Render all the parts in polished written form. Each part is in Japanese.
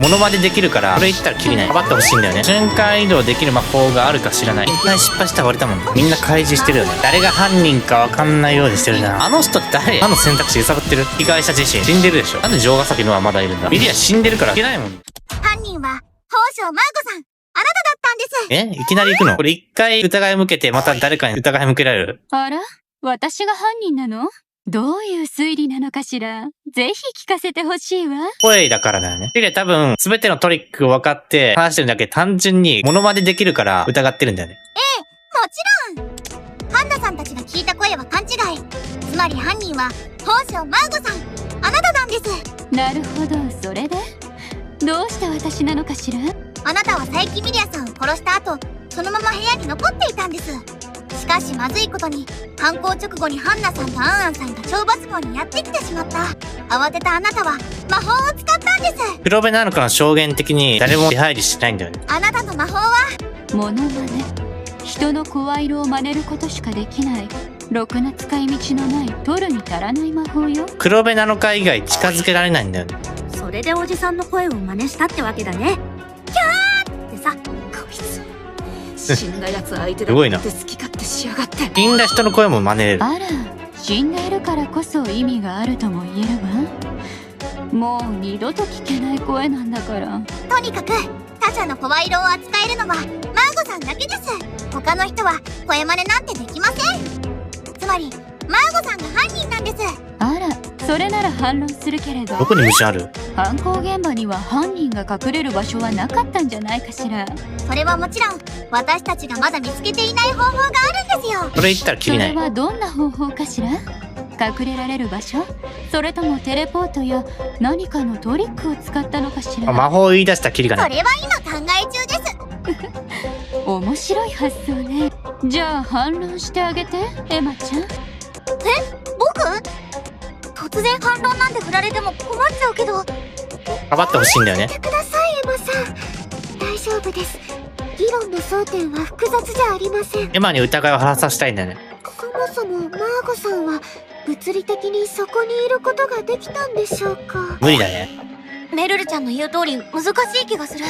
モノマネできるから、それ言ったらキリない。かばってほしいんだよね。瞬間移動できる魔法があるか知らない。一回失敗したら終わりだもんね。みんな開示してるよね。誰が犯人かわかんないようにしてるな。あの人って誰？何の選択肢揺さぶってる？被害者自身死んでるでしょ。なんで城ヶ崎のはまだいるんだ。ミリア死んでるからいけないもん。犯人は、宝生マーゴさん。あなただったんです。いきなり行くの？これ一回疑い向けて、また誰かに疑い向けられる？あら？私が犯人なの？どういう推理なのかしら？ぜひ聞かせてほしいわ。声だからだよね。ミリア多分、すべてのトリックを分かって話してるだけ単純にモノマネできるから疑ってるんだよね。もちろん。ハンナさんたちが聞いた声は勘違い。つまり犯人は、宝生マーゴさん。あなたなんです。なるほど、それでどうして私なのかしら？あなたは佐伯ミリアさんを殺した後、そのまま部屋に残っていたんです。しかしまずいことに、犯行直後にハンナさんとアンアンさんが懲罰房にやってきてしまった。慌てたあなたは魔法を使ったんです。黒部なのかの証言的に誰も出入りしてないんだよね。あなたの魔法はモノマネ。人の声色を真似ることしかできない、ろくな使い道のない取るに足らない魔法よ。黒部なのか以外近づけられないんだよね。それでおじさんの声を真似したってわけだね。キャーってさ、こいつ死んだやつ相手だって好き勝手しやがって。死んだ人の声も真似れる。あら、死んでいるからこそ意味があるとも言えるわ。もう二度と聞けない声なんだから。とにかく他者の声色を扱えるのはマーゴさんだけです。他の人は声真似なんてできません。つまりマーゴさんが犯人なんです。あら、それなら反論するけれど、どこに虫ある？犯行現場には犯人が隠れる場所はなかったんじゃないかしら。それはもちろん私たちがまだ見つけていない方法があるんですよ。それ言ったらキリない。それはどんな方法かしら？隠れられる場所？それともテレポートや何かのトリックを使ったのかしら？魔法を言い出したらキリがない。それは今考え中です。面白い発想ね。じゃあ反論してあげて、エマちゃん。僕？突然反論なんて振られても困っちゃうけど。かばってほしいんだよね。言ってください、エマさん。大丈夫です。議論の争点は複雑じゃありません。エマに疑いを晴らさせたいんだよね。そもそもマーゴさんは物理的にそこにいることができたんでしょうか？無理だね。メルルちゃんの言う通り難しい気がする。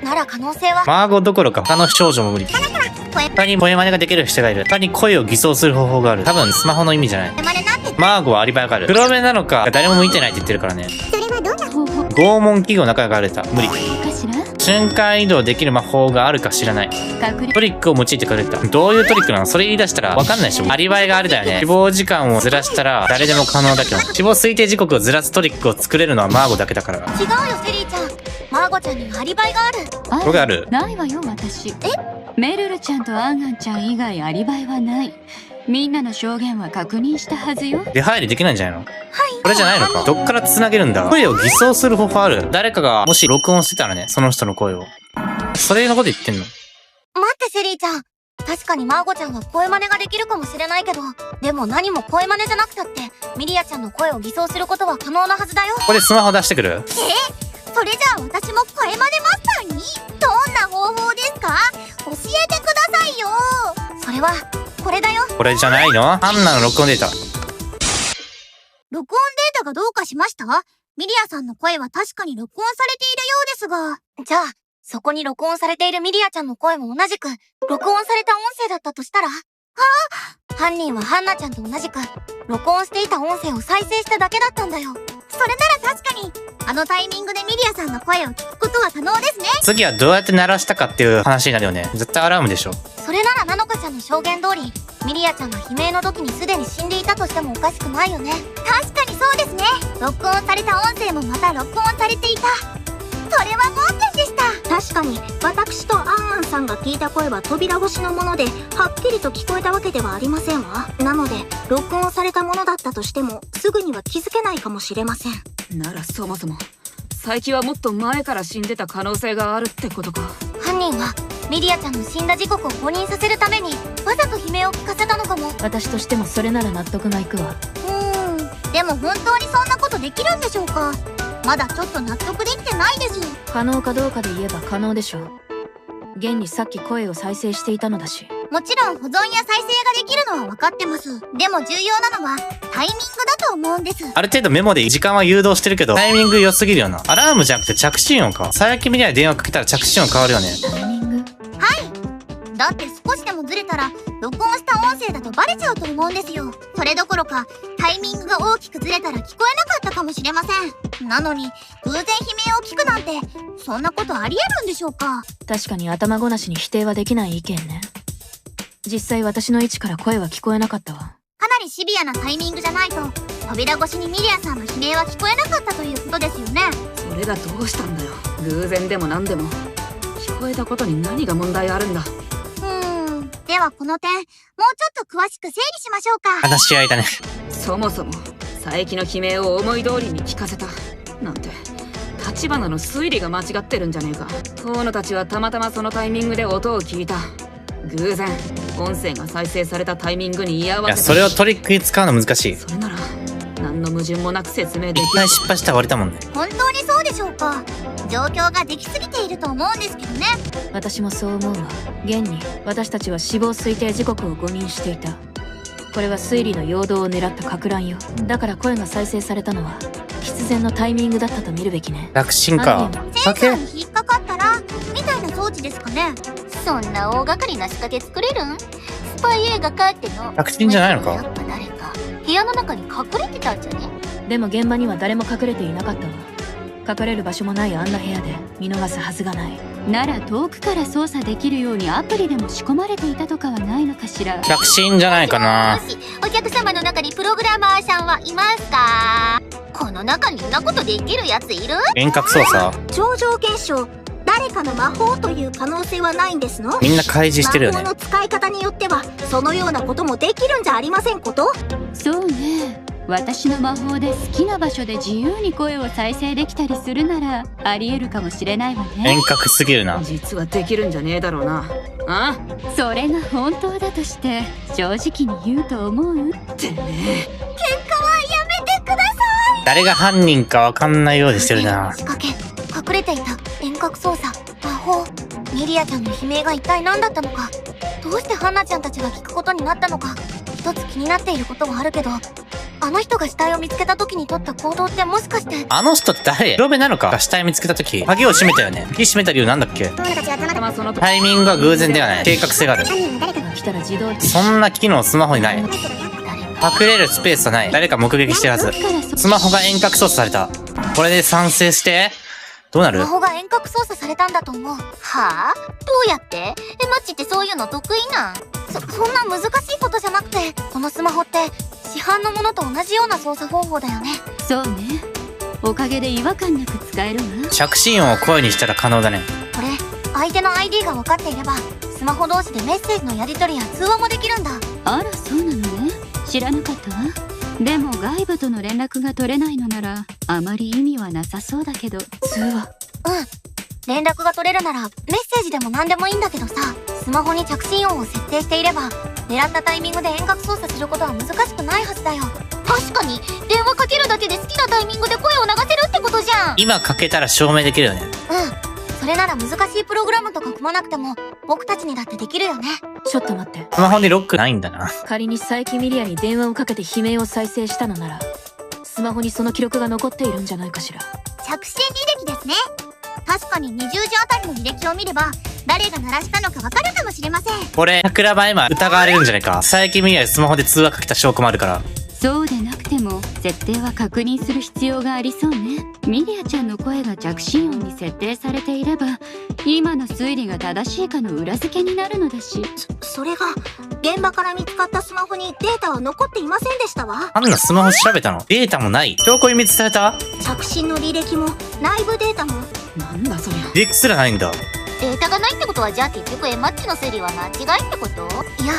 なら可能性はマーゴどころか他の少女も無理。他に声真似ができる人がいる。他に声を偽装する方法がある。多分スマホの意味じゃない。声真似なんて。マーゴはアリバイがある。黒目なのか誰も見てないって言ってるからね。それはどんな方法拷問器具の中があるた無理。かしら？瞬間移動できる魔法があるか知らない。隠れトリックを用いてくれた。どういうトリックなの？それ言い出したらわかんないでしょ。アリバイがあるだよね。死亡時間をずらしたら誰でも可能だけど、死亡推定時刻をずらすトリックを作れるのはマーゴだけだから。違うよセリーちゃん。マーゴちゃんにはアリバイがある。これある？ないわよ私。メルルちゃんとアンアンちゃん以外アリバイはない。みんなの証言は確認したはずよ。出入りできないんじゃないの？これじゃないのか？どっから繋げるんだ？声を偽装する方法ある？誰かがもし録音してたらね、その人の声を。それのこと言ってんの？待ってセリーちゃん。確かにマーゴちゃんが声真似ができるかもしれないけど、でも何も声真似じゃなくたってミリアちゃんの声を偽装することは可能なはずだよ。ここでスマホ出してくる？それじゃあ私も声真似マスターに？どんな方法ですか？教えてくださいよ。それはこれだよ。これじゃないの？ハンナの録音データ。録音データがどうかしました？ミリアさんの声は確かに録音されているようですが。じゃあそこに録音されているミリアちゃんの声も同じく録音された音声だったとしたら、犯人はハンナちゃんと同じく録音していた音声を再生しただけだったんだよ。それなら確かにあのタイミングでミリアさんの声を聞くことは可能ですね。次はどうやって鳴らしたかっていう話になるよね。絶対アラームでしょ。それならナノカちゃんの証言通りミリアちゃんが悲鳴の時にすでに死んでいたとしてもおかしくないよね。確かにそうですね。録音された音声もまた録音されていた。それは盲点でした。確かに私とアンアンさんが聞いた声は扉越しのものではっきりと聞こえたわけではありませんわ。なので録音されたものだったとしてもすぐには気づけないかもしれません。ならそもそも佐伯はもっと前から死んでた可能性があるってことか。犯人はミリアちゃんの死んだ時刻を誤認させるためにわざと悲鳴を聞かせたのかも。私としてもそれなら納得がいくわ。でも本当にそんなことできるんでしょうか？まだちょっと納得できてないです。可能かどうかで言えば可能でしょう。現にさっき声を再生していたのだし。もちろん保存や再生ができるのは分かってます。でも重要なのはタイミングだと思うんです。ある程度メモで時間は誘導してるけど、タイミング良すぎるよな。アラームじゃなくて着信音か。佐伯ミリアに電話かけたら着信音変わるよね。タイミング。だって少しでもずれたら録音した音声だとバレちゃうと思うんですよ。それどころかタイミングが大きくずれたら聞こえなかったかもしれません。なのに偶然悲鳴を聞くなんて、そんなことありえるんでしょうか。確かに頭ごなしに否定はできない意見ね。実際私の位置から声は聞こえなかったわ。かなりシビアなタイミングじゃないと扉越しにミリアさんの悲鳴は聞こえなかったということですよね。それがどうしたんだよ。偶然でも何でも聞こえたことに何が問題あるんだ。ではこの点もうちょっと詳しく整理しましょうか。話し合いだね。そもそも佐伯の悲鳴を思い通りに聞かせたなんて、立花の推理が間違ってるんじゃねえか。河野たちはたまたまそのタイミングで音を聞いた。偶然音声が再生されたタイミングに居合わせた。いや、それをトリックに使うの難しい。それなら何の矛盾もなく説明できる。一回失敗したら終わりだもんね。本当にそうでしょうか。状況ができすぎていると思うんですけどね。私もそう思うわ。現に私たちは死亡推定時刻を誤認していた。これは推理の陽動を狙った撹乱よ。だから声が再生されたのは必然のタイミングだったと見るべきね。着信か。センサーに引っかかったらみたいな装置ですかね。そんな大掛かりな仕掛け作れるん？スパイ映画かっての。着信じゃないのか。やっぱ誰か部屋の中に隠れてたんじゃね？でも現場には誰も隠れていなかったわ。隠れる場所もないあんな部屋で見逃すはずがない。なら遠くから操作できるようにアプリでも仕込まれていたとかはないのかしら。着信じゃないかな。もしお客様の中にプログラマーさんはいますか？この中にんなことできるやついる？遠隔操作。超常現象、誰かの魔法という可能性はないんですの？みんな開示してるよね。魔法の使い方によってはそのようなこともできるんじゃありませんこと？そうね。私の魔法で好きな場所で自由に声を再生できたりするならあり得るかもしれないわね。遠隔すぎるな。実はできるんじゃねえだろうな。あ？それが本当だとして正直に言うと思う？てめえ。誰が犯人かわかんないようでしてるな。仕掛け、隠れていた遠隔操作、魔法。ミリアちゃんの悲鳴が一体何だったのか、どうしてハンナちゃんたちが聞くことになったのか、一つ気になっていることはあるけど、あの人が死体を見つけた時に取った行動ってもしかして。あの人って誰？ロベなのか。死体見つけた時鍵を閉めたよね。鍵閉めた理由なんだっけ？タイミングは偶然ではない。計画性がある。来たら自動そんな機能スマホにない。隠れるスペースはない。誰か目撃してるはず。スマホが遠隔操作された。これで賛成して。どうなる？魔法が遠隔操作されたんだと思う。はあ？どうやって？マッチってそういうの得意なん？そんな難しいことじゃなくて、このスマホって市販のものと同じような操作方法だよね。そうね。おかげで違和感なく使えるわ。着信音を声にしたら可能だね。これ相手の ID が分かっていればスマホ同士でメッセージのやり取りや通話もできるんだ。あら、そうなのね。知らなかったわ。でも外部との連絡が取れないのならあまり意味はなさそうだけど。通話。連絡が取れるならメッセージでも何でもいいんだけどさ、スマホに着信音を設定していれば狙ったタイミングで遠隔操作することは難しくないはずだよ。確かに電話かけるだけで好きなタイミングで声を流せるってことじゃん。今かけたら証明できるよね。それなら難しいプログラムとか組まなくても僕たちにだってできるよね。ちょっと待って。スマホにロックないんだな。仮に佐伯ミリアに電話をかけて悲鳴を再生したのならスマホにその記録が残っているんじゃないかしら。着信履歴ですね。確かに20時あたりの履歴を見れば誰が鳴らしたのかわかるかもしれません。これ桜庭今疑われるんじゃないか。佐伯ミリアでスマホで通話かけた証拠もあるから。そうでなくても設定は確認する必要がありそうね。ミリアちゃんの声が着信音に設定されていれば今の推理が正しいかの裏付けになるのだし。それが現場から見つかったスマホにデータは残っていませんでしたわ。あんなスマホ調べたの？データもない。証拠隠滅された？着信の履歴も内部データも。なんだそりゃ。履歴すらないんだ。データがないってことはじゃあ結局マッチの推理は間違いってこと？いや、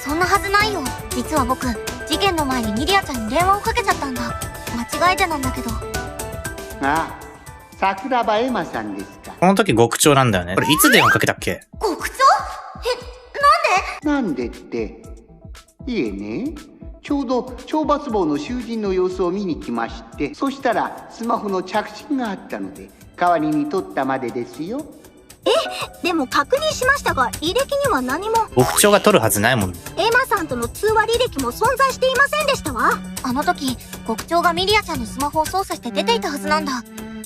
そんなはずないよ。実は僕事件の前にミリアちゃんに電話をかけちゃったんだ。間違いでなんだけど。あ、桜庭エマさんですか。この時極長なんだよね。これいつ電話かけたっけ？極長？なんでって、いえね、ちょうど懲罰房の囚人の様子を見に来まして、そしたらスマホの着信があったので代わりに取ったまでですよ。でも確認しましたが、履歴には何も。牧長が取るはずないもん。エマさんとの通話履歴も存在していませんでしたわ。あの時、国長がミリアちゃんのスマホを操作して出ていたはずなんだ。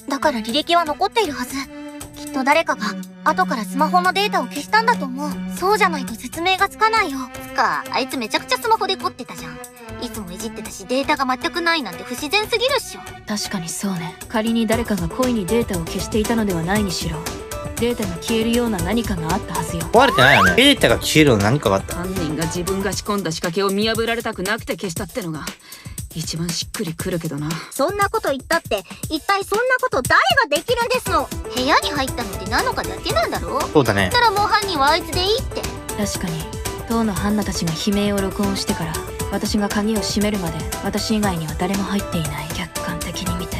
だから履歴は残っているはず。きっと誰かが後からスマホのデータを消したんだと思う。そうじゃないと説明がつかないよ。つか、あいつめちゃくちゃスマホで凝ってたじゃん。いつもいじってたし、データが全くないなんて不自然すぎるっしょ。確かにそうね。仮に誰かが故意にデータを消していたのではないにしろ、データが消えるような何かがあったはずよ。壊れてないよね。データが消えるの何かがあった。犯人が自分が仕込んだ仕掛けを見破られたくなくて消したってのが一番しっくりくるけどな。そんなこと言ったって、一体そんなこと誰ができるんですの。部屋に入ったのってナノカだけなんだろう。そうだね。だからもう犯人はあいつでいいって。確かに当のハンナたちが悲鳴を録音してから私が鍵を閉めるまで私以外には誰も入っていない。客観的に見て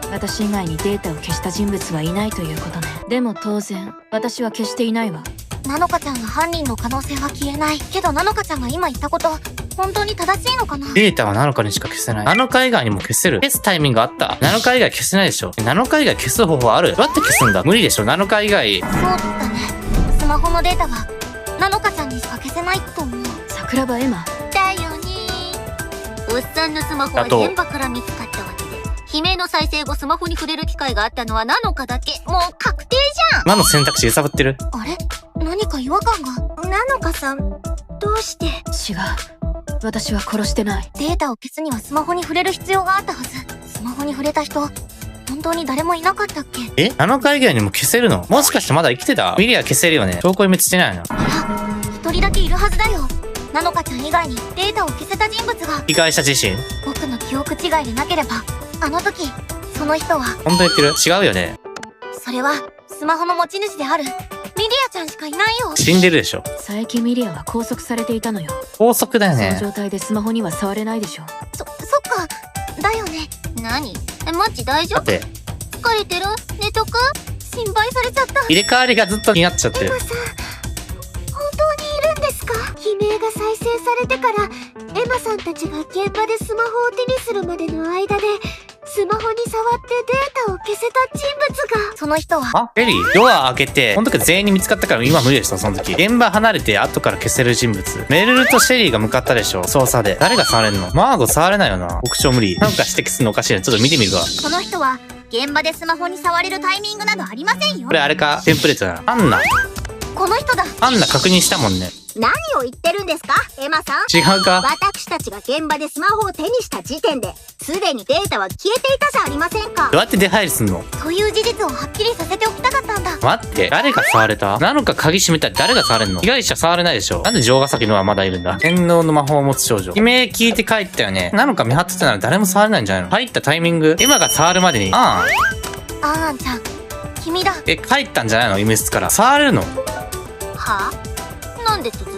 私以外にデータを消した人物はいないということね。でも当然私は消していないわ。ナノカちゃんが犯人の可能性は消えないけど、ナノカちゃんが今言ったこと本当に正しいのかな。データは7日にしか消せない。7日以外にも消せる。消すタイミングあった。7日以外消せないでしょ。7日以外消す方法ある。どうやって消すんだ。無理でしょ。7日以外。そうだね。スマホのデータがナノカちゃんにしか消せないと思う。桜庭エマだよね。おっさんのスマホは現場から見つかったわけで、悲鳴の再生後スマホに触れる機会があったのはナノカだけ。もう確定じゃん。今の選択肢揺さぶってる。あれ、何か違和感が。ナノカさん、どうして。違う、私は殺してない。データを消すにはスマホに触れる必要があったはず。スマホに触れた人、本当に誰もいなかったっけ。7日以外にも消せるの。もしかしてまだ生きてた。ミリア消せるよね。証拠隠滅してないな。あら、一人だけいるはずだよ。ナノカちゃん以外にデータを消せた人物が。被害者自身。僕の記憶違いでなければ、あの時その人は。本当に言ってる。違うよね。それはスマホの持ち主であるミリアちゃんしかいないよ。死んでるでしょ。佐伯ミリアは拘束されていたのよ。拘束だよそのね。状態でスマホには触れないでしょ。そっか。だよね。何？マッチ大丈夫？だって疲れてる？寝とく？心配されちゃった。入れ替わりがずっと気になっちゃってる。さん、本当にいるんですか？悲鳴が再生されてからエマさんたちが現場でスマホを手にするまでの間で、スマホに触ってデータを消せた人物が。その人は。エリー、ドア開けて、この時全員に見つかったから今無理でしょ、その時。現場離れて後から消せる人物。メルルとシェリーが向かったでしょ、捜査で。誰が触れんの？マーゴ触れないよな。牧長無理。なんか指摘するのおかしいね。ちょっと見てみるわ。その人は現場でスマホに触れるタイミングなどありませんよ。これあれか、テンプレートだな。アンナ。この人だ。アンナ確認したもんね。何を言ってるんですか、エマさん。違うか？私たちが現場でスマホを手にした時点で、すでにデータは消えていたじゃありませんか。どうやって出入りすんの？という事実をはっきりさせておきたかったんだ。待って、誰が触れた？なのか鍵閉めたら誰が触れんの？被害者触れないでしょ。なんで城ヶ崎のはまだいるんだ？天皇の魔法を持つ少女。悲鳴聞いて帰ったよね。なのか見張ってたなら誰も触れないんじゃないの？入ったタイミング、エマが触るまでに。あんちゃん、君だ。帰ったんじゃないの？医務室から。触れるの？はぁ？なんで突然。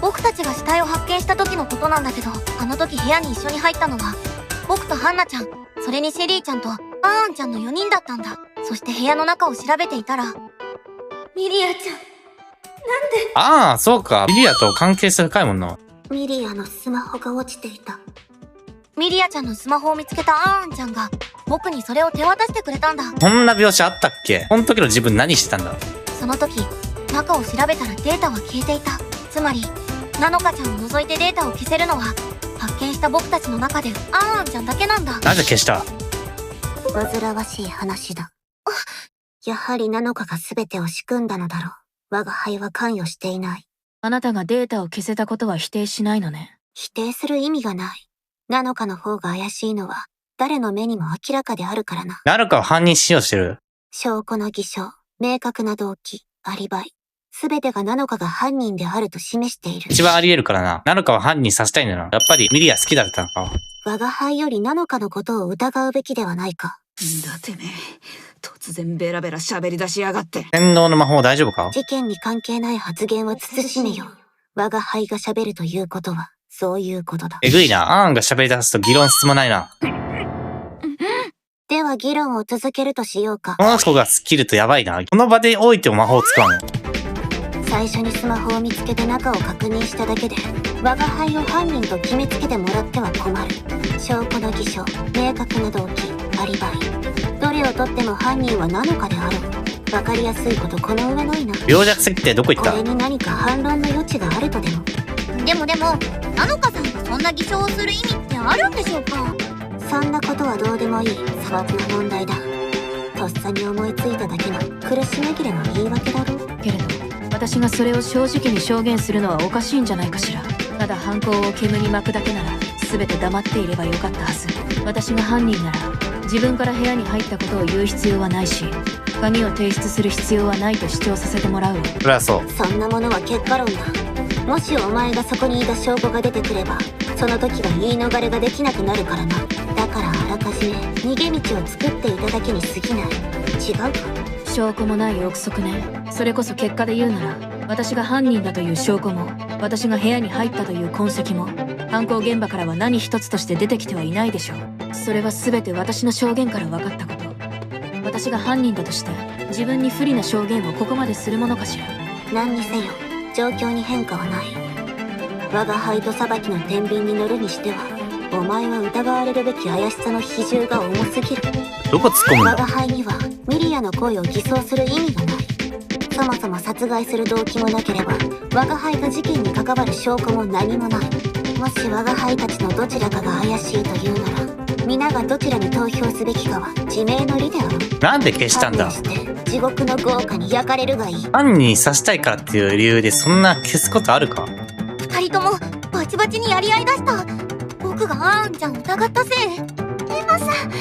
僕たちが死体を発見した時のことなんだけど、あの時部屋に一緒に入ったのは僕とハンナちゃん、それにシェリーちゃんとアーンちゃんの4人だったんだ。そして部屋の中を調べていたら、ミリアちゃん、なんで。ああ、そうか。ミリアと関係性深いもんな。ミリアのスマホが落ちていた。ミリアちゃんのスマホを見つけたアーンちゃんが僕にそれを手渡してくれたんだ。こんな描写あったっけ？この時の自分何してたんだ？その時中を調べたらデータは消えていた。つまりナノカちゃんを除いてデータを消せるのは発見した僕たちの中でアーンちゃんだけなんだ。なぜ消した？煩わしい話だ。やはりナノカが全てを仕組んだのだろう。我が輩は関与していない。あなたがデータを消せたことは否定しないのね。否定する意味がない。ナノカの方が怪しいのは誰の目にも明らかであるからな。なるかを犯人使用してる。証拠の偽証、明確な動機、アリバイ。すべてがナノカが犯人であると示している。一番あり得るからな。なるかを犯人させたいんだな。やっぱりミリア好きだったのか。我が輩よりナノカのことを疑うべきではないか。だてめえ、突然ベラベラ喋り出しやがって。天皇の魔法大丈夫か？事件に関係ない発言は慎めよ。我が輩が喋るということは、そういうことだ。えぐいな。アーンが喋り出すと議論進まないな。では議論を続けるとしようか。この子がスキルとやばいな。この場でおいても魔法を使うの。最初にスマホを見つけて中を確認しただけで、我が輩を犯人と決めつけてもらっては困る。証拠の偽証、明確な動機、アリバイ。どれをとっても犯人はナノカである。わかりやすいことこの上ないな。病弱すぎてどこ行ったこれに何か反論の余地があるとでも。でも、ナノカさんがそんな偽証をする意味ってあるんでしょうか？そんなことはどうでもいい粗末な問題だ。とっさに思いついただけの苦し紛れの言い訳だろう。けれど私がそれを正直に証言するのはおかしいんじゃないかしら。ただ犯行を煙に巻くだけなら全て黙っていればよかったはず。私が犯人なら自分から部屋に入ったことを言う必要はないし、鍵を提出する必要はないと主張させてもらうわ。そりゃそう。そんなものは結果論だ。もしお前がそこにいた証拠が出てくれば、その時は言い逃れができなくなるからな。だからあらかじめ逃げ道を作っていただけに過ぎない。違うか？証拠もない憶測ね。それこそ結果で言うなら、私が犯人だという証拠も、私が部屋に入ったという痕跡も、犯行現場からは何一つとして出てきてはいないでしょう。それは全て私の証言から分かったこと。私が犯人だとして自分に不利な証言をここまでするものかしら。何にせよ状況に変化はない。我が輩と裁きの天秤に乗るにしては、お前は疑われるべき怪しさの比重が重すぎる。どこ突っ込むん我がだ？輩にはミリアの声を偽装する意味がない。そもそも殺害する動機もなければ、我が輩が事件に関わる証拠も何もない。もし我が輩たちのどちらかが怪しいというなら、皆がどちらに投票すべきかは自明の理であろう。なんで消したんだ？観念して地獄の豪華に焼かれるがいい。犯人に刺したいからっていう理由でそんな消すことあるか？二人ともバチバチにやり合いだした。僕があーんちゃんを疑ったせい。エマさん、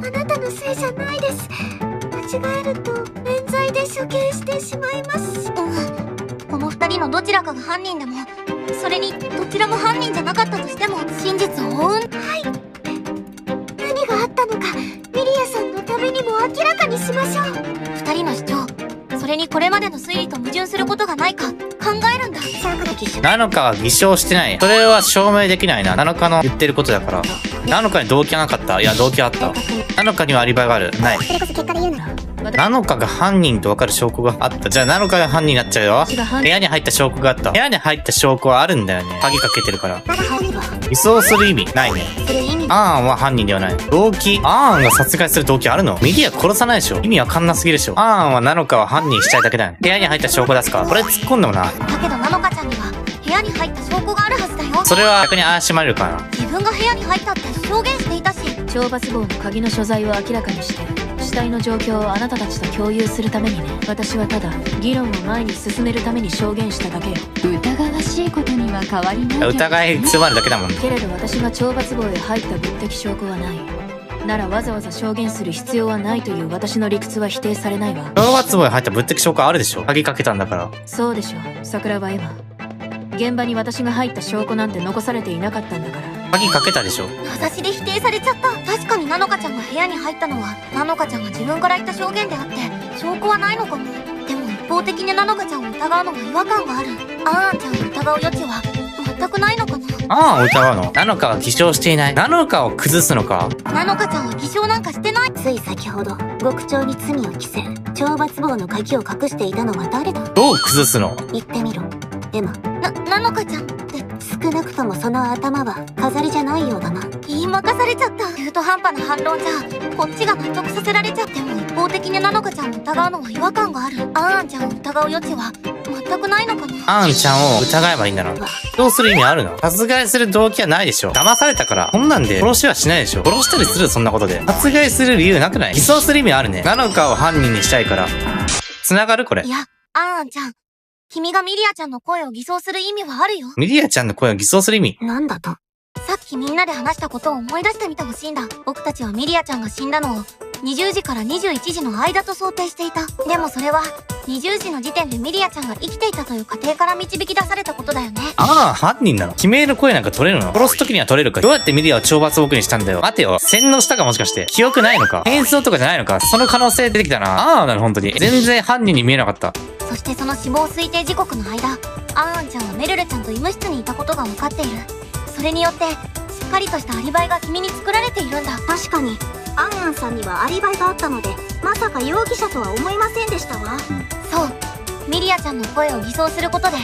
あなたのせいじゃないです。間違えると冤罪で処刑してしまいます。この二人のどちらかが犯人でも、それにどちらも犯人じゃなかったとしても真実を追う。はい。何があったのか、ミリアさんのためにも明らかにしましょう。二人の主張、それにこれまでの推理と矛盾することがないか考えるんだ。ナノカは偽証してない。それは証明できないな。ナノカの言ってることだから。ナノカに動機はなかった？いや、動機はあった。ナノカにはアリバイがある？ない。それこそ結果で言うなら、ナノカが犯人と分かる証拠があった。じゃあナノカが犯人になっちゃうよ。部屋に入った証拠があった。部屋に入った証拠はあるんだよね。鍵かけてるから。偽装する意味ないね。アーンは犯人ではない。動機、アーンが殺害する動機あるの？ミリア殺さないでしょ。意味わかんなすぎるでしょ。アーンはナノカは犯人したいだけだよ。部屋に入った証拠出すか。これ突っ込んでもな。だけどナノカちゃんには部屋に入った証拠があるはずだよ。それは逆に怪しまれるからな。自分が部屋に入ったって証言していたし。懲罰房の鍵の所在を明らかにして死体の状況をあなたたちと共有するためにね。私はただ議論を前に進めるために証言しただけよ。疑わしいことには変わりないけど疑い詰まるだけだもんね。けれど私が懲罰房へ入った物的証拠はない。ならわざわざ証言する必要はないという私の理屈は否定されないわ。懲罰房に入った物的証拠あるでしょ。鍵かけたんだから。そうでしょ、桜庭エマ。現場に私が入った証拠なんて残されていなかったんだから。鍵かけたでしょ。名指しで否定されちゃった。確かにナノカちゃんが部屋に入ったのはナノカちゃんが自分から言った証言であって証拠はないのかも。でも一方的にナノカちゃんを疑うのが違和感がある。アーンちゃんを疑う余地は全くないのかな。アーンを疑うの？ナノカは偽証していない。ナノカを崩すのか？ナノカちゃんは偽証なんかしてない。つい先ほど獄長に罪を着せ懲罰房の鍵を隠していたのは誰だ？どう崩すの？言ってみろエマ。ナノカちゃんって少なくともその頭は飾りじゃないようだな。言いまかされちゃった。中途半端な反論じゃこっちが納得させられちゃっても一方的にナノカちゃんを疑うのは違和感がある。アーンちゃんを疑う余地は全くないのかな。アーンちゃんを疑えばいいんだろ。どうする意味あるの？殺害する動機はないでしょ。騙されたからこんなんで殺しはしないでしょ。殺したりする？そんなことで殺害する理由なくない？偽装する意味あるね。ナノカを犯人にしたいから繋がる？これ。いや、アーンちゃん、君がミリアちゃんの声を偽装する意味はあるよ。ミリアちゃんの声を偽装する意味？なんだと？さっきみんなで話したことを思い出してみてほしいんだ。僕たちはミリアちゃんが死んだのを20時から21時の間と想定していた。でもそれは20時の時点でミリアちゃんが生きていたという過程から導き出されたことだよね。ああ、犯人なの？悲鳴の声なんか取れるの？殺す時には取れるか？どうやってミリアを懲罰僕にしたんだよ。待てよ。洗脳したかもしかして。記憶ないのか？変装とかじゃないのか？その可能性出てきたな。ああ、なる本当に。全然犯人に見えなかった。そしてその死亡推定時刻の間、アーンちゃんはメルルちゃんと医務室にいたことが分かっている。それによってしっかりとしたアリバイが君に作られているんだ。確かにアンアンさんにはアリバイがあったので、まさか容疑者とは思いませんでしたわ。そう、ミリアちゃんの声を偽装することで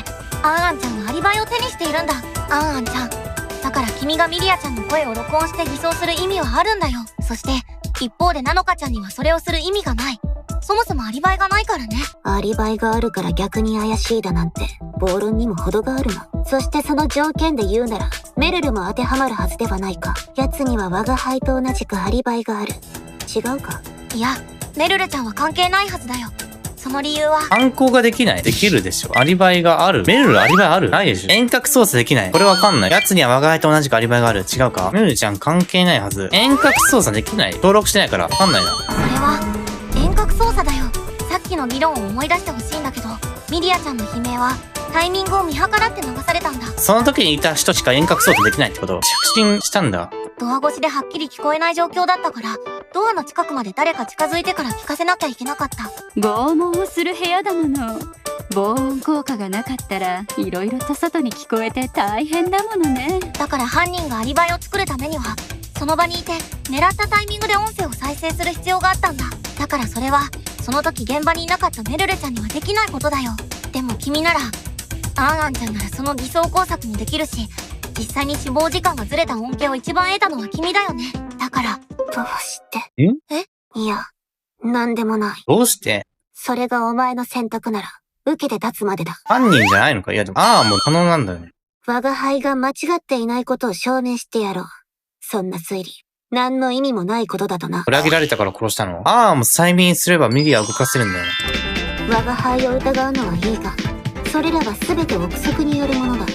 アーンちゃんのアリバイを手にしているんだ。アーンちゃん、だから君がミリアちゃんの声を録音して偽装する意味はあるんだよ。そして一方でナノカちゃんにはそれをする意味がない。そもそもアリバイがないからね。アリバイがあるから逆に怪しいだなんて、暴論にも程があるな。そしてその条件で言うなら、メルルも当てはまるはずではないか。奴には我が輩と同じくアリバイがある。違うか？いや、メルルちゃんは関係ないはずだよ。その理由は、犯行ができない。できるでしょ。アリバイがある。メルルアリバイある？ないでしょ。遠隔操作できない。これわかんない。奴には我が輩と同じくアリバイがある。違うか？メルルちゃん関係ないはず。遠隔操作できない。登録してないからわかんないな。それは、遠隔操作だよ。さっきの議論を思い出してほしいんだけど、ミリアちゃんの悲鳴は、タイミングを見計らって流されたんだ。その時にいた人しか遠隔操作できないってこと？着信したんだ。ドア越しではっきり聞こえない状況だったから、ドアの近くまで誰か近づいてから聞かせなきゃいけなかった。拷問をする部屋だもの。防音効果がなかったらいろいろと外に聞こえて大変だものね。だから犯人がアリバイを作るためには、その場にいて狙ったタイミングで音声を再生する必要があったんだ。だからそれは、その時現場にいなかったメルルちゃんにはできないことだよ。でも君なら、アンアンちゃんならその偽装工作もできるし、実際に死亡時間がずれた恩恵を一番得たのは君だよね。だから、どうして？いや、なんでもない。どうして？それがお前の選択なら、受けて立つまでだ。犯人じゃないのか？いやでも、もう可能なんだよね。我が輩が間違っていないことを証明してやろう。そんな推理、何の意味もないことだとな。裏切られたから殺したの？もう催眠すればミリアを動かせるんだよね。我が輩を疑うのはいいが、それらは全て憶測によるものだ。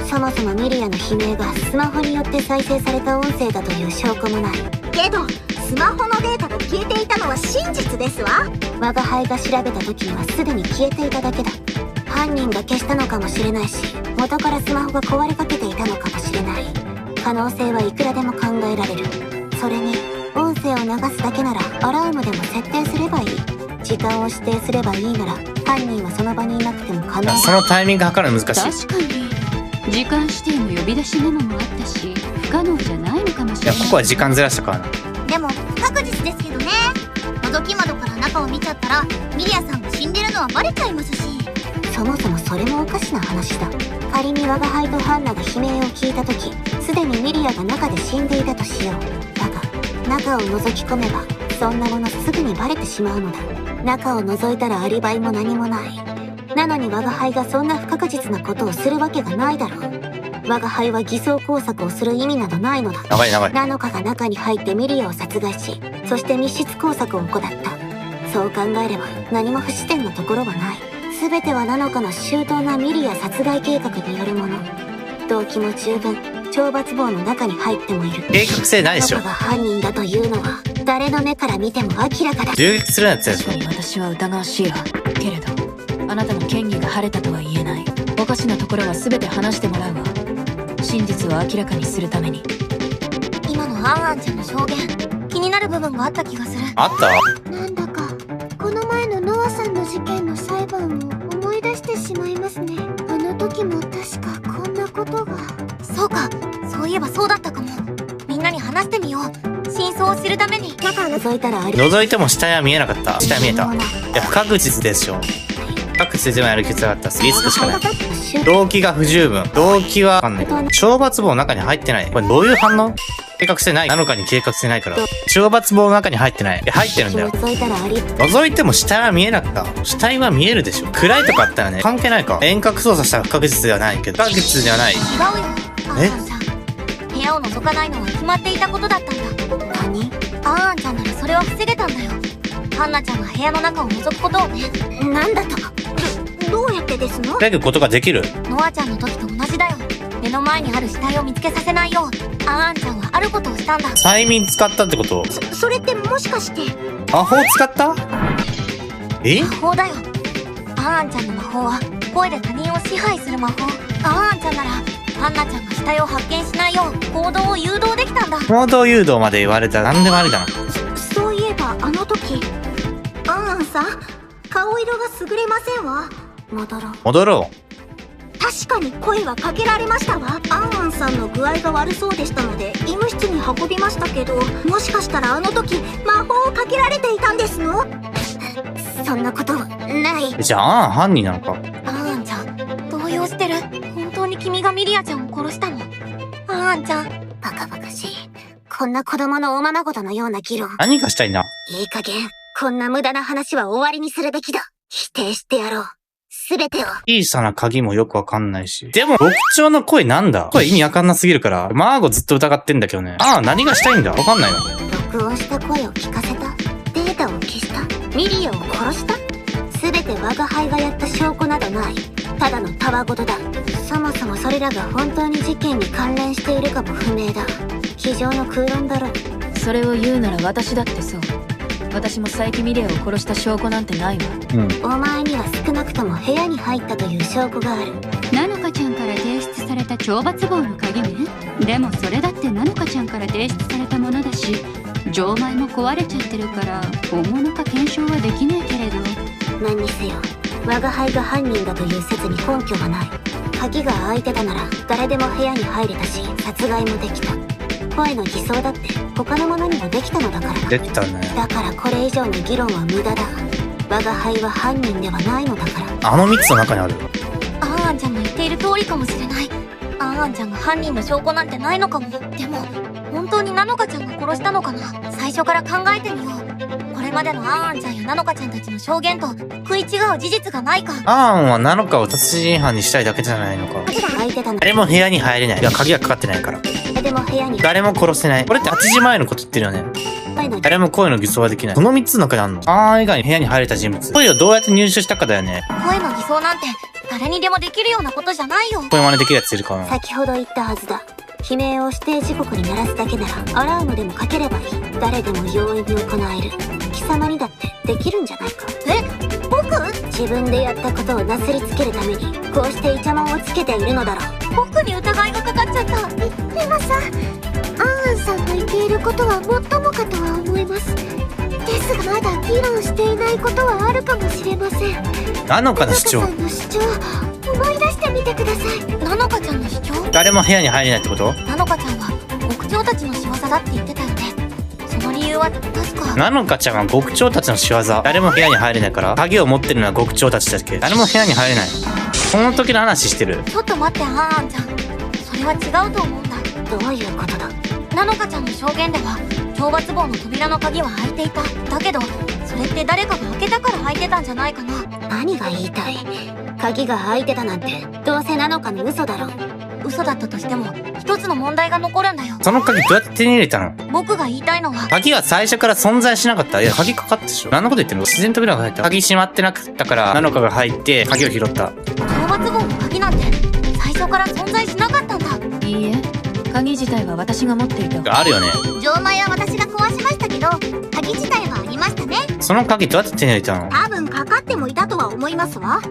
そもそもミリアの悲鳴がスマホによって再生された音声だという証拠もない。けど、スマホのデータが消えていたのは真実ですわ。我が輩が調べた時にはすでに消えていただけだ。犯人が消したのかもしれないし、元からスマホが壊れかけていたのかもしれない。可能性はいくらでも考えられる。それに、音声を流すだけならアラームでも設定すればいい。時間を指定すればいいなら、犯人はその場にいなくても可能だ。そのタイミング測るの難しい。確かに時間指定の呼び出しメモもあったし、不可能じゃないのかもしいや、れない。ここは時間ずらしたからな。でも、確実ですけどね。覗き窓から中を見ちゃったら、ミリアさんが死んでるのはバレちゃいますし。そもそもそれもおかしな話だ。仮に我が輩とハンナが悲鳴を聞いた時、すでにミリアが中で死んでいたとしよう。だが、中を覗き込めば、そんなものすぐにバレてしまうのだ。中を覗いたらアリバイも何もない。なのに我が輩がそんな不確実なことをするわけがないだろう。我が輩は偽装工作をする意味などないのだ。長い長い。ナノカが中に入ってミリアを殺害し、そして密室工作を行った。そう考えれば何も不自然なところはない。全てはナノカの周到なミリア殺害計画によるもの。動機も十分、懲罰棒の中に入ってもいる。計画性ないでしょ。ナノカが犯人だというのは、誰の目から見ても明らかだ。銃撃するやつやでしょ。確かに私は疑わしいわ。けれど、あなたの嫌疑が晴れたとは言えない。おかしなところは全て話してもらうわ。真実を明らかにするために。今のアンアンちゃんの証言、気になる部分があった気がする。あった？なんだか、この前のノアさんの事件の裁判を思い出してしまいますね。あの時も確かこんなことが。そうか、そういえばそうだったかも。みんなに話してみよう。真相を知るために。中を覗いたらアリ覗いても死体は見えなかった。死体見えた。何もないいや、不確実でしょ。不確実でもやる必要があった。リスクしかない。周動機が不十分。動機はわかんないけど。懲罰棒の中に入ってない。これどういう反応？計画性ない。なのかに計画性ないから。懲罰棒の中に入ってない。いや、入ってるんだよ。覗いたらアリ覗いても死体は見えなかった。死体は見えるでしょ。暗いとかあったらね、関係ないか。遠隔操作したら不確実ではないけど。不確実ではない。違うよ、アンアンちゃん。部屋を覗かないのは決まっていたことだったんだ。何？アンアンちゃんならそれは防げたんだよ。ハンナちゃんが部屋の中を覗くことをね。なんだと？どうやってですの？防ぐことができる。ノアちゃんの時と同じだよ。目の前にある死体を見つけさせないよう、アンアンちゃんはあることをしたんだ。催眠使ったってこと？それってもしかして。魔法使った？え？魔法だよ。アンアンちゃんの魔法は声で他人を支配する魔法。アンアンちゃんならハンナちゃんが死体を発見しないよう行動を誘導できたんだ。行動誘導まで言われたら何でもありだな。そういえばあの時、アンアンさん、顔色が優れませんわ。戻ろう。戻ろう。確かに声はかけられましたわ。アンアンさんの具合が悪そうでしたので医務室に運びましたけど、もしかしたらあの時魔法をかけられていたんですの？そんなことない。じゃあ、犯人なのか。アンアンちゃん、動揺してる。本当に君がミリアちゃんを殺したの？アンアンちゃん。バカバカしい。こんな子供のおままごとのような議論。何がしたいんだ？いい加減、こんな無駄な話は終わりにするべきだ。否定してやろう。すべてを。小さな鍵もよくわかんないし。でも、極長の声なんだ？声意味わかんなすぎるから、マーゴずっと疑ってんだけどね。何がしたいんだ？わかんないな。録音した声を聞かせた。データを消した。ミリアを殺した。すべて我が輩がやった証拠などない。ただのたわごとだ。そもそもそれらが本当に事件に関連しているかも不明だ。机上の空論だろう。それを言うなら私だってそう。私も佐伯ミレアを殺した証拠なんてないわ。お前には少なくとも部屋に入ったという証拠がある。なのかちゃんから提出された懲罰棒の鍵ね。でもそれだってなのかちゃんから提出されたものだし、錠前も壊れちゃってるから本物か検証はできないけれど。何にせよ我が輩が犯人だという説に根拠はない。鍵が開いてたなら誰でも部屋に入れたし、殺害もできた。声の偽装だって他のものにもできたのだからな。できたね。だからこれ以上の議論は無駄だ。我が輩は犯人ではないのだから。あの3つの中にある。アンアンちゃんの言っている通りかもしれない。アンアンちゃんが犯人の証拠なんてないのかも。でも本当にナノカちゃんが殺したのかな。最初から考えてみよう。これまでのアンアンちゃんやナノカちゃんたちの証言と食い違う事実がないか。アーンはナノカを殺人犯にしたいだけじゃないのか。開いてたの。誰も部屋に入れない。いや、鍵がかかってないから。でも部屋に誰も殺せない。これって8時前のこと言ってるよね。誰も声の偽装はできない。この3つの中にあんの。アーン以外に部屋に入れた人物。声をどうやって入手したかだよね。声の偽装なんて誰にでもできるようなことじゃないよ。声真似できるやついるかな。先ほど言ったはずだ。悲鳴を指定時刻に鳴らすだけならアラームでもかければいい。誰でも容易に行える。貴様にだってできるんじゃないか。僕？自分でやったことをなすりつけるためにこうしてイチャモンをつけているのだろう。僕に疑いがかかっちゃった。でもさ、アンアンさんの言っていることはもっともかとは思います。ですがまだ議論していないことはあるかもしれません。ナノカの主張。ナノカさんの主張、思い出してみてください。ナノカちゃんの主張？誰も部屋に入れないってこと？ナノカちゃんは極長たちの仕業だって言ってたよね。その理由は確か。ナノカちゃんは極長たちの仕業。誰も部屋に入れないから鍵を持ってるのは極長たちだっけ。誰も部屋に入れない。その時の話してる。ちょっと待って、アンアンちゃん。それは違うと思うんだ。どういうことだ？ナノカちゃんの証言では懲罰棒の扉の鍵は開いていた。だけどそれって誰かが開けたから開いてたんじゃないかな。何が言いたい？鍵が開いてたなんてどうせなのかの嘘だろ。嘘だったとしても一つの問題が残るんだよ。その鍵どうやって手に入れたの？僕が言いたいのは、鍵は最初から存在しなかった。いや、鍵かかったでしょ。何のこと言ってんの？自然扉が入った。鍵閉まってなかったからナノカが入って鍵を拾った。懲罰棒の鍵なんて最初から存在しなかったんだ。いいえ、鍵自体は私が持っていた。あるよね。錠前は私が壊しましたけど鍵自体はありましたね。その鍵どうやって手に入れたの？多分かかってもいたとは思いますわ。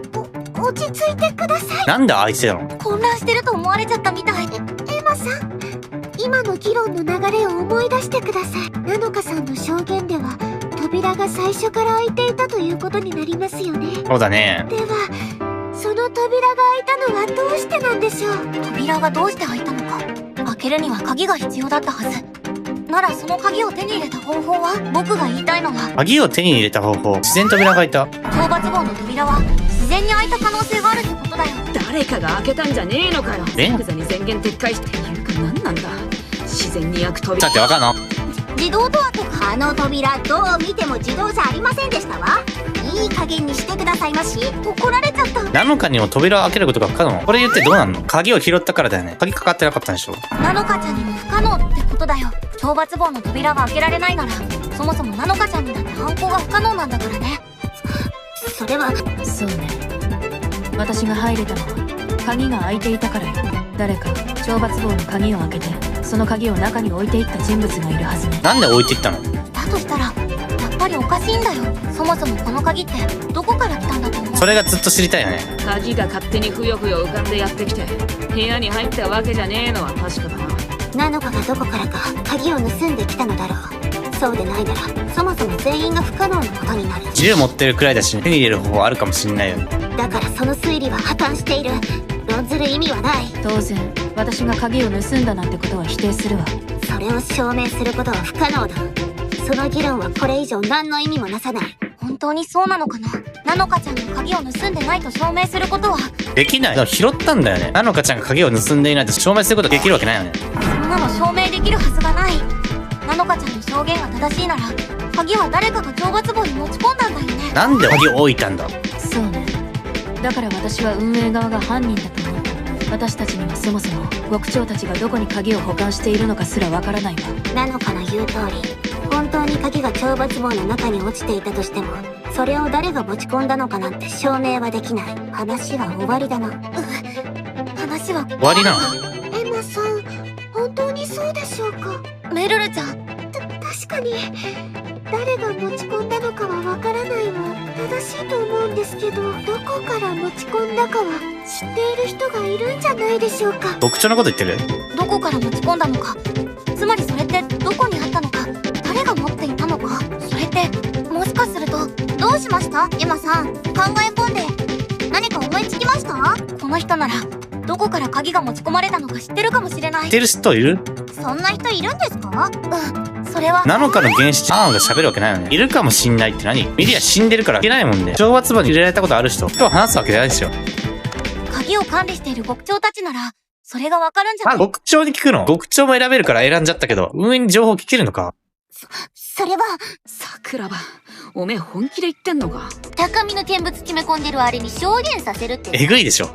落ち着いてください。なんで愛せたの？混乱してると思われちゃったみたい。エマさん、今の議論の流れを思い出してください。ナノカさんの証言では扉が最初から開いていたということになりますよね。そうだね。ではその扉が開いたのはどうしてなんでしょう？扉がどうして開いたのか。開けるには鍵が必要だったはず。ならその鍵を手に入れた方法は？僕が言いたいのは、鍵を手に入れた方法。自然扉が開いた。懲罰棒の扉は自然に開いた可能性があるってことだよ。誰かが開けたんじゃねえのかよ。え？即座に宣言撤回して言うか何なんだ。自然に開く扉。だってわかんの？自動ドアとか。あの扉どう見ても自動じゃありませんでしたわ。いい加減にしてくださいまし。怒られちゃった。ナノカにも扉を開けることが不可能。これ言ってどうなんの？鍵を拾ったからだよね。鍵かかってなかったんでしょ。ナノカちゃんにも不可能ってことだよ。懲罰棒の扉が開けられないなら、そもそもナノカちゃんにだって犯行が不可能なんだからね。それは。そうね。私が入れたのは鍵が開いていたからよ。誰か懲罰棒の鍵を開けてその鍵を中に置いていった人物がいるはずね。なんで置いていったの？だとしたらやっぱりおかしいんだよ。そもそもこの鍵ってどこから来たんだと思う？それがずっと知りたいよね。鍵が勝手にふよふよ浮かんでやってきて部屋に入ったわけじゃねえのは確かだな。ナノカがどこからか鍵を盗んできたのだろう。そうでないならそもそも全員が不可能なことになる。銃持ってるくらいだし手に入れる方法あるかもしんないよね。だからその推理は破綻している。論ずる意味はない。当然私が鍵を盗んだなんてことは否定するわ。それを証明することは不可能だ。その議論はこれ以上何の意味もなさない。本当にそうなのかな。ナノカちゃんの鍵を盗んでないと証明することはできない。だから拾ったんだよね。ナノカちゃんが鍵を盗んでいないと証明することができるわけないよね。そんなの証明できるはずがない。ナノカちゃんの証言が正しいなら鍵は誰かが懲罰棒に持ち込んだんだよね。なんで鍵を置いたんだ。そうね。だから私は運営側が犯人だと思う。私たちにはそもそも獄長たちがどこに鍵を保管しているのかすらわからないわ。なのかの言う通り、本当に鍵が懲罰棒の中に落ちていたとしても、それを誰が持ち込んだのかなんて証明はできない。話は終わりだな。話は終わりなの。エマさん、本当にそうでしょうか？メルルちゃん。確かに、誰が持ち込んだのかはわからないは正しいと思うんですけど、どこから持ち込んだかは知っている人がいるんじゃないでしょうか？牧長のこと言ってる？どこから持ち込んだのか。つまりそれってどこにあったのか。誰が持っていたのか。それってもしかすると。どうしましたエマさん。考え込んで何か思いつきました？この人ならどこから鍵が持ち込まれたのか知ってるかもしれない。知ってる人いる？そんな人いるんですか？それはなのかの原始アンが喋るわけないよね。いるかもしんないって何？ミリア死んでるからいけないもんね。懲罰棒に入れられたことある人と話すわけないですよ。鍵を管理している獄長たちならそれがわかるんじゃない？獄長に聞くの？獄長も選べるから選んじゃったけど、運営に情報聞けるのか？それは、桜庭、おめえ本気で言ってんのか？高みの見物決め込んでるあれに証言させるって。えぐいでしょ。